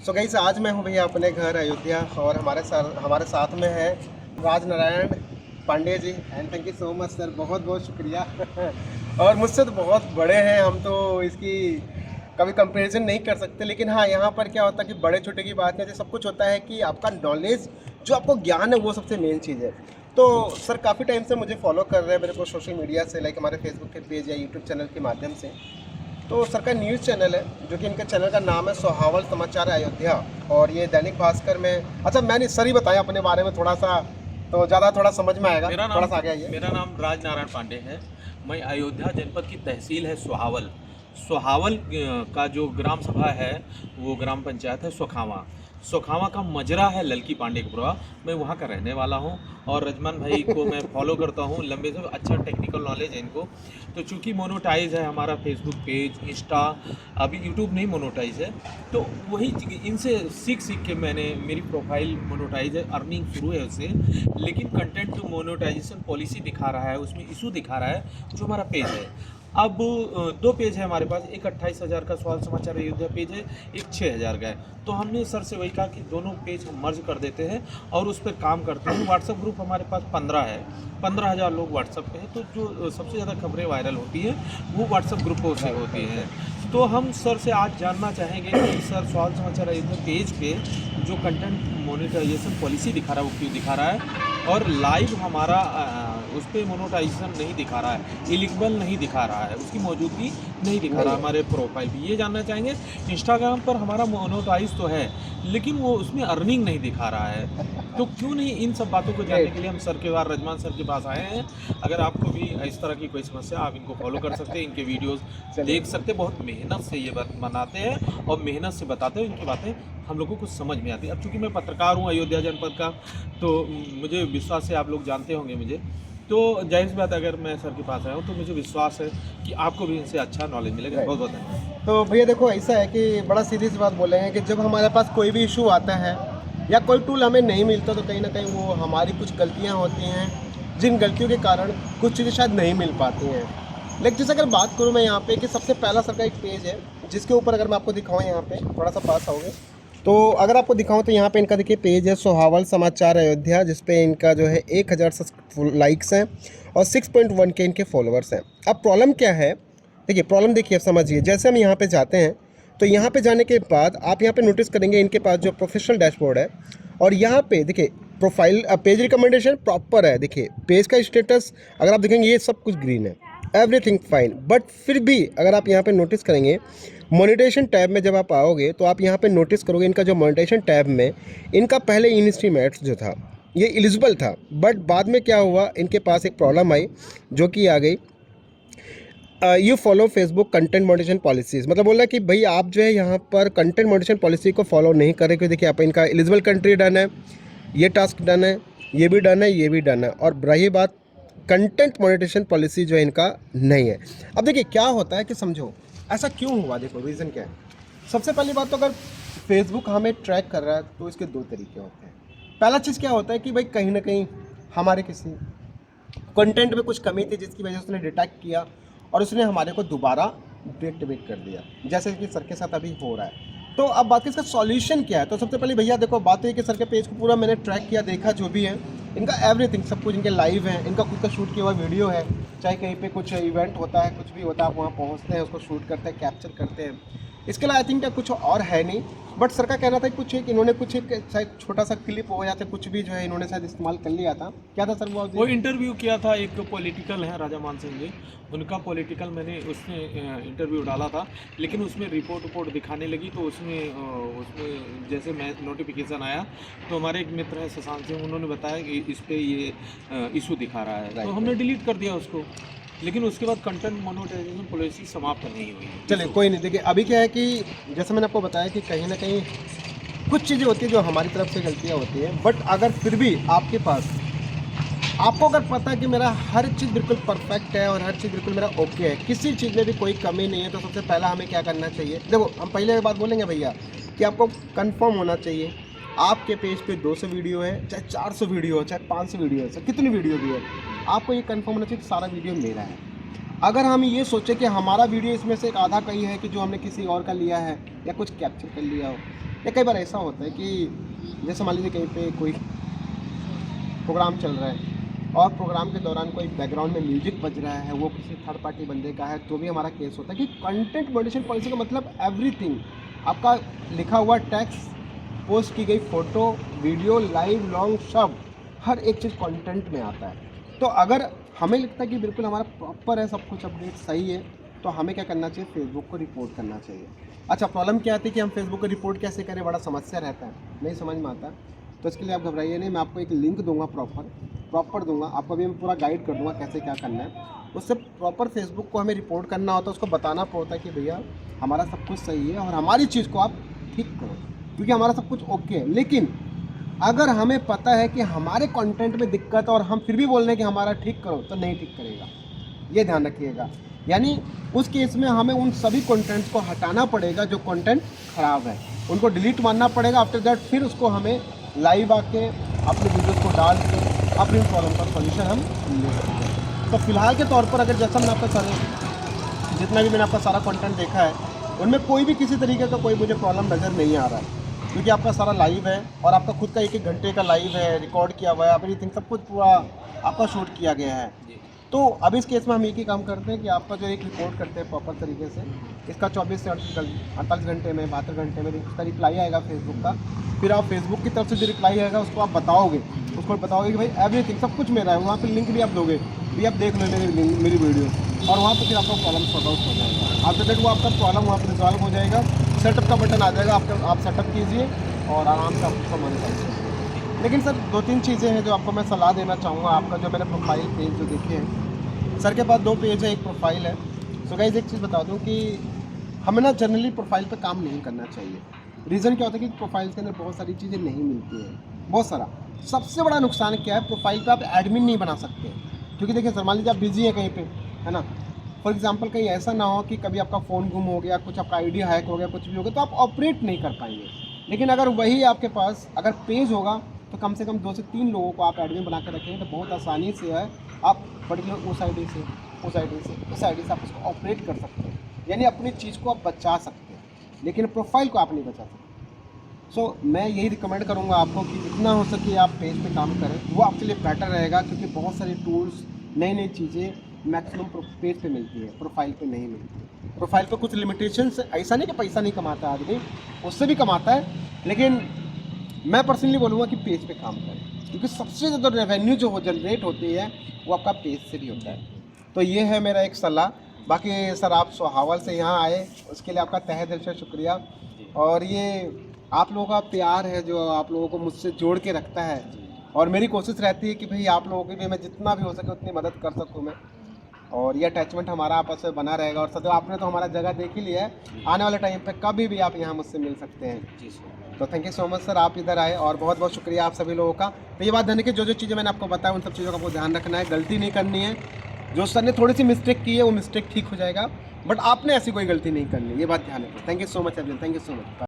So guys आज मैं हूँ भैया अपने घर अयोध्या और हमारे साथ में है Raj Narayan Pandey ji. And thank you so much sir, बहुत बहुत शुक्रिया। और मुझसे तो बहुत बड़े हैं, हम तो इसकी कभी कंपैरिजन नहीं कर सकते। लेकिन हाँ, यहाँ पर क्या होता है कि बड़े छोटे की बात नहीं, सब कुछ होता है कि आपका नॉलेज, जो आपको ज्ञान है, वो सबसे मेन चीज़ है। तो सर काफ़ी टाइम से मुझे फॉलो कर रहे हैं मेरे को सोशल मीडिया से, लाइक हमारे फेसबुक के पेज या यूट्यूब चैनल के माध्यम से। तो सर का न्यूज़ चैनल है, जो कि इनके चैनल का नाम है सोहावल समाचार अयोध्या, और ये दैनिक भास्कर में। अच्छा मैंने सर ही बताया अपने बारे में थोड़ा सा, तो ज़्यादा थोड़ा समझ में आएगा। थोड़ा सा आगे आइए। मेरा नाम राज नारायण पांडे है। मैं अयोध्या जनपद की तहसील है सोहावल। सोहावल का जो ग्राम सभा है वो ग्राम पंचायत है सोखावा। सोखावा का मजरा है ललकी पांडेपुरा। मैं वहाँ का रहने वाला हूँ और रजमान भाई को मैं फॉलो करता हूँ लंबे से। अच्छा टेक्निकल नॉलेज है इनको। तो चूँकि मोनोटाइज है हमारा फेसबुक पेज, इंस्टा, अभी यूट्यूब नहीं मोनोटाइज है, तो वही इनसे सीख के मैंने, मेरी प्रोफाइल मोनोटाइज है, अर्निंग शुरू है उससे। लेकिन कंटेंट मोनोटाइजेशन पॉलिसी दिखा रहा है, उसमें इशू दिखा रहा है जो हमारा पेज है। अब दो पेज है हमारे पास, एक 28,000 का सवाल समाचार अयोध्या पेज है, एक 6,000 का है। तो हमने सर से वही कहा कि दोनों पेज हम मर्ज कर देते हैं और उस पर काम करते हैं। व्हाट्सअप ग्रुप हमारे पास 15 है, 15,000 लोग व्हाट्सअप पे हैं। तो जो सबसे ज़्यादा खबरें वायरल होती हैं वो व्हाट्सअप ग्रुपों से होती हैं। तो हम सर से आज जानना चाहेंगे कि सर सवाल समाचार अयोध्या पेज पे जो कंटेंट मोनेटाइजेशन पॉलिसी दिखा रहा है वो क्यों दिखा रहा है, और लाइव हमारा उस पर मोनेटाइजेशन नहीं दिखा रहा है, इलिजिबल नहीं दिखा रहा है, उसकी मौजूदगी नहीं दिखा रहा हमारे प्रोफाइल पे। ये जानना चाहेंगे। इंस्टाग्राम पर हमारा मोनेटाइज तो है लेकिन वो उसमें अर्निंग नहीं दिखा रहा है, तो क्यों नहीं? इन सब बातों को जानने के लिए हम सर के बाद रजमान सर के पास आए हैं। अगर आपको भी इस तरह की कोई समस्या, आप इनको फॉलो कर सकते हैं, इनके वीडियोस देख सकते हैं। बहुत मेहनत से ये बात बनाते हैं और मेहनत से बताते हैं, इनकी बातें हम लोगों को समझ में आती है। अब चूँकि मैं पत्रकार हूँ अयोध्या जनपद का, तो मुझे विश्वास है, आप लोग जानते होंगे मुझे, तो जाहिर सी बात है अगर मैं सर के पास आया हूँ तो मुझे विश्वास है कि आपको भी इनसे अच्छा नॉलेज मिलेगा। बहुत बहुत धन्यवाद। तो भैया देखो, ऐसा है कि बड़ा सीधी सी बात बोलेंगे कि जब हमारे पास कोई भी इशू आता है या कोई टूल हमें नहीं मिलता, तो कहीं ना कहीं वो हमारी कुछ गलतियां होती हैं, जिन गलतियों के कारण कुछ चीज़ें शायद नहीं मिल पाती हैं। लेकिन जैसे अगर बात करूँ मैं यहाँ पे कि सबसे पहला सर का एक पेज है, जिसके ऊपर अगर मैं आपको दिखाऊँ, यहाँ पे थोड़ा सा पास आओगे तो अगर आपको दिखाऊँ तो यहाँ पे इनका देखिए पेज है सोहावल समाचार अयोध्या, जिसपे इनका जो है 1,000 लाइक्स हैं और 6.1 के इनके फॉलोअर्स हैं। अब प्रॉब्लम क्या है, देखिए प्रॉब्लम देखिए, समझिए। जैसे हम यहाँ पे जाते हैं तो यहाँ पे जाने के बाद आप यहाँ पे नोटिस करेंगे इनके पास जो प्रोफेशनल डैशबोर्ड है, और यहाँ पे देखिए प्रोफाइल पेज रिकमेंडेशन प्रॉपर है। देखिए पेज का स्टेटस अगर आप देखेंगे ये सब कुछ ग्रीन है, एवरीथिंग फाइन। बट फिर भी अगर आप यहाँ पे नोटिस करेंगे मोनेटाइजेशन टैब में जब आप आओगे तो आप यहाँ पे नोटिस करोगे इनका जो मोनेटाइजेशन टैब में इनका पहले इनस्ट्रीमेट्स जो था ये एलिजिबल था, बट बाद में क्या हुआ, इनके पास एक प्रॉब्लम आई जो कि आ गई you follow Facebook content moderation policies. मतलब बोला कि भाई आप जो है यहाँ पर कंटेंट मॉडरेशन पॉलिसी को फॉलो नहीं कर रहे, क्योंकि देखिए आप इनका एलिजिबल कंट्री डन है, ये टास्क डन है, ये भी डन है, ये भी डन है, और रही बात कंटेंट मॉनिटरेशन पॉलिसी जो है इनका नहीं है। अब देखिए क्या होता है कि समझो ऐसा क्यों हुआ। देखो रीज़न क्या है। सबसे पहली बात तो अगर फेसबुक हमें ट्रैक कर रहा है तो इसके दो तरीके होते हैं। पहला चीज़ क्या होता है कि भाई कहीं ना कहीं हमारे किसी कंटेंट में कुछ कमी थी जिसकी वजह से उसने डिटेक्ट किया और उसने हमारे को दोबारा डीएक्टिवेट कर दिया, जैसे कि सर के साथ अभी हो रहा है। तो अब बाकी इसका सॉल्यूशन क्या है, तो सबसे पहले भैया देखो बात है कि सर के पेज को पूरा मैंने ट्रैक किया, देखा जो भी है इनका एवरीथिंग, सब कुछ इनके लाइव है, इनका खुद का शूट किया हुआ वीडियो है। चाहे कहीं पे कुछ इवेंट होता है, कुछ भी होता है, आप वहाँ पहुँचते हैं, उसको शूट करते हैं, कैप्चर करते हैं। इसके अलावा आई थिंक कुछ और है नहीं। बट सर का कहना था कुछ एक इन्होंने कुछ एक शायद छोटा सा क्लिप हो या फिर कुछ भी जो है इन्होंने शायद इस्तेमाल कर लिया था। क्या था सर वो इंटरव्यू किया था, एक पॉलिटिकल है राजा मान सिंह जी, उनका पॉलिटिकल मैंने उसमें इंटरव्यू डाला था, लेकिन उसमें रिपोर्ट दिखाने लगी तो उसमें जैसे मैं नोटिफिकेशन आया तो हमारे एक मित्र हैं शशांक सिंह, उन्होंने बताया कि इस पर ये इशू दिखा रहा है, तो हमने डिलीट कर दिया उसको। लेकिन उसके बाद कंटेंट मोनेटाइजेशन पॉलिसी समाप्त नहीं हुई। चलिए कोई नहीं। देखिए अभी क्या है कि जैसे मैंने आपको बताया कि कहीं ना कहीं कुछ चीज़ें होती है जो हमारी तरफ से गलतियाँ होती हैं, बट अगर फिर भी आपके पास, आपको अगर पता है कि मेरा हर चीज़ बिल्कुल परफेक्ट है और हर चीज़ बिल्कुल मेरा ओके है, किसी चीज़ में भी कोई कमी नहीं है, तो सबसे पहला हमें क्या करना चाहिए। देखो हम पहले बात बोलेंगे भैया कि आपको कंफर्म होना चाहिए आपके पेज पे 200 वीडियो है, चाहे 400 वीडियो हो, चाहे 500 वीडियो है, चाहे कितनी वीडियो भी है, आपको ये कंफर्म होना चाहिए कि सारा वीडियो मेरा है। अगर हम ये सोचें कि हमारा वीडियो इसमें से एक आधा कहीं है कि जो हमने किसी और का लिया है या कुछ कैप्चर कर लिया हो, या कई बार ऐसा होता है कि जैसे मान लीजिए कहीं पे कोई प्रोग्राम चल रहा है और प्रोग्राम के दौरान कोई बैकग्राउंड में म्यूजिक बज रहा है, वो किसी थर्ड पार्टी बंदे का है, तो भी हमारा केस होता है कि कंटेंट मॉडरेशन पॉलिसी का मतलब एवरीथिंग, आपका लिखा हुआ टेक्स्ट, पोस्ट की गई फ़ोटो, वीडियो, लाइव, लॉन्ग, सब हर एक चीज़ कंटेंट में आता है। तो अगर हमें लगता है कि बिल्कुल हमारा प्रॉपर है, सब कुछ अपडेट सही है, तो हमें क्या करना चाहिए, फेसबुक को रिपोर्ट करना चाहिए। अच्छा, प्रॉब्लम क्या आती है कि हम फेसबुक को रिपोर्ट कैसे करें, बड़ा समस्या रहता है, नहीं समझ में आता। तो इसके लिए आप घबराइए नहीं, मैं आपको एक लिंक दूंगा, प्रॉपर दूंगा आपको, अभी मैं पूरा गाइड कर दूंगा कैसे क्या करना है। उससे प्रॉपर फेसबुक को हमें रिपोर्ट करना होता है, उसको बताना पड़ता है कि भैया हमारा सब कुछ सही है और हमारी चीज़ को आप ठीक करो, क्योंकि हमारा सब कुछ ओके है। लेकिन अगर हमें पता है कि हमारे कंटेंट में दिक्कत है और हम फिर भी बोल रहे हैं कि हमारा ठीक करो, तो नहीं ठीक करेगा, ये ध्यान रखिएगा। यानी उस केस में हमें उन सभी कंटेंट्स को हटाना पड़ेगा जो कंटेंट ख़राब है, उनको डिलीट मारना पड़ेगा। आफ्टर दैट फिर उसको हमें लाइव आके अपने वीडियोस को डाल के अपनी प्रॉब्लम का सॉल्यूशन हम ले सकते हैं। तो फिलहाल के तौर पर अगर जैसा मैंने आपका जितना भी मैंने आपका सारा कंटेंट देखा है, उनमें कोई भी किसी तरीके का कोई मुझे प्रॉब्लम नज़र नहीं आ रहा है, क्योंकि आपका सारा लाइव है और आपका खुद का 1-1 घंटे का लाइव है, रिकॉर्ड किया हुआ है, एवरीथिंग सब कुछ पूरा आपका शूट किया गया है। तो अब इस केस में हम एक ही काम करते हैं कि आपका जो एक रिपोर्ट करते हैं प्रॉपर तरीके से, इसका 24 से 48 घंटे में, 72 घंटे में इसका रिप्लाई आएगा फेसबुक का। फिर आप फेसबुक की तरफ से जो रिप्लाई आएगा उसको आप बताओगे, उसको बताओगे कि भाई एवरीथिंग सब कुछ मेरा है, वहाँ पे लिंक भी आप दोगे, भी आप देख लो मेरी वीडियो, और वहाँ पे फिर आपका प्रॉब्लम सॉर्ट आउट हो जाएगा। आफ्टर दैट वो आपका प्रॉब्लम वहाँ पर रिजॉल्व हो जाएगा, सेटअप का बटन आ जाएगा, आप सेटअप कीजिए और आराम से आप उसको मन करिए। लेकिन सर 2-3 चीज़ें हैं जो आपको मैं सलाह देना चाहूँगा। आपका जो मैंने प्रोफाइल पेज जो देखे हैं, सर के पास 2 पेज है, 1 प्रोफाइल है। सो गाइस एक चीज़ बता दूं कि हमें ना जनरली प्रोफाइल पे काम नहीं करना चाहिए। रीज़न क्या होता है कि प्रोफाइल के अंदर बहुत सारी चीज़ें नहीं मिलती हैं, बहुत सारा। सबसे बड़ा नुकसान क्या है, प्रोफाइल पे आप एडमिन नहीं बना सकते, क्योंकि देखिए सर मान लीजिए आप बिजी हैं कहीं पे, है ना, फॉर एग्जांपल कहीं ऐसा ना हो कि कभी आपका फ़ोन गुम हो गया, कुछ आपका आईडी हैक हो गया, कुछ भी हो गया, तो आप ऑपरेट नहीं कर पाएंगे। लेकिन अगर वही आपके पास अगर पेज होगा तो कम से कम 2 से 3 लोगों को आप एडमिन बना कर रखेंगे, तो बहुत आसानी से है आप पर्टिकुलर उस आईडी से उस आईडी से आप उसको ऑपरेट कर सकते हैं, यानी अपनी चीज़ को आप बचा सकते हैं, लेकिन प्रोफाइल को आप नहीं बचा सकते। सो मैं यही रिकमेंड करूँगा आपको कि जितना हो सके आप पेज पे काम करें, वो आपके लिए बेटर रहेगा, क्योंकि बहुत सारी टूल्स, नई चीज़ें मैक्सिमम पेज पे मिलती है, प्रोफाइल पे नहीं मिलती। प्रोफाइल पे कुछ लिमिटेशंस, ऐसा नहीं कि पैसा नहीं कमाता आदमी, उससे भी कमाता है, लेकिन मैं पर्सनली बोलूँगा कि पेज पे काम करें, क्योंकि सबसे ज़्यादा रेवेन्यू जो जनरेट होती है वो आपका पेज से भी होता है। तो ये है मेरा एक सलाह। बाकी सर आप सोहावल से यहाँ आए, उसके लिए आपका तहे दिल से शुक्रिया, और ये आप लोगों का प्यार है जो आप लोगों को मुझसे जोड़ के रखता है, और मेरी कोशिश रहती है कि भाई आप लोगों की भी मैं जितना भी हो सके उतनी मदद कर सकूँ मैं, और ये अटैचमेंट हमारा आपस में बना रहेगा। और सदैव आपने तो हमारा जगह देख ही लिया है, आने वाले टाइम पे कभी भी आप यहाँ मुझसे मिल सकते हैं। जी सर। तो thank you so much sir, आप इधर आए, और बहुत बहुत शुक्रिया आप सभी लोगों का। तो ये बात ध्यान रखिए, जो चीज़ें मैंने आपको बताया उन सब चीज़ों का आपको ध्यान रखना है, गलती नहीं करनी है। जो सर ने थोड़ी सी मिस्टेक की है वो मिस्टेक ठीक हो जाएगा, बट आपने ऐसी कोई गलती नहीं करनी, ये बात ध्यान रखिए। Thank you so much everyone, thank you so much.